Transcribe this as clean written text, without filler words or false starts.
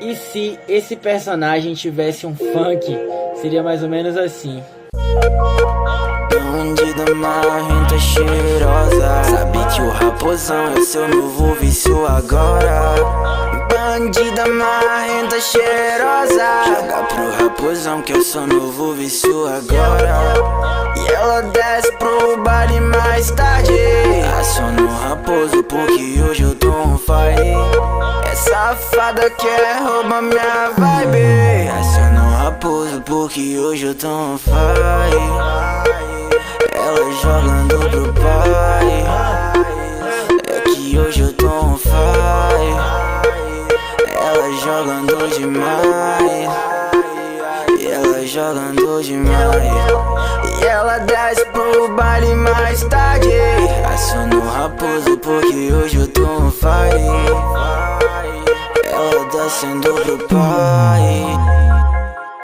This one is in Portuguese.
E se esse personagem tivesse um funk, seria mais ou menos assim. Bandida marrenta cheirosa, sabe que o raposão é seu novo vício agora. Bandida marrenta cheirosa, joga pro raposão que é seu novo vício agora. E ela desce pro baile mais tarde, aciona o raposo porque hoje eu tô on fire. É safada quer roubar minha vibe, aciona o raposo porque hoje eu tô on fire. Ela jogando pro pai, é que hoje eu tô on fire. Ela jogando demais, e ela jogando demais. E ela desce pro baile mais tarde, aciona o raposo porque hoje eu tô on fire. Ela descendo pro pai,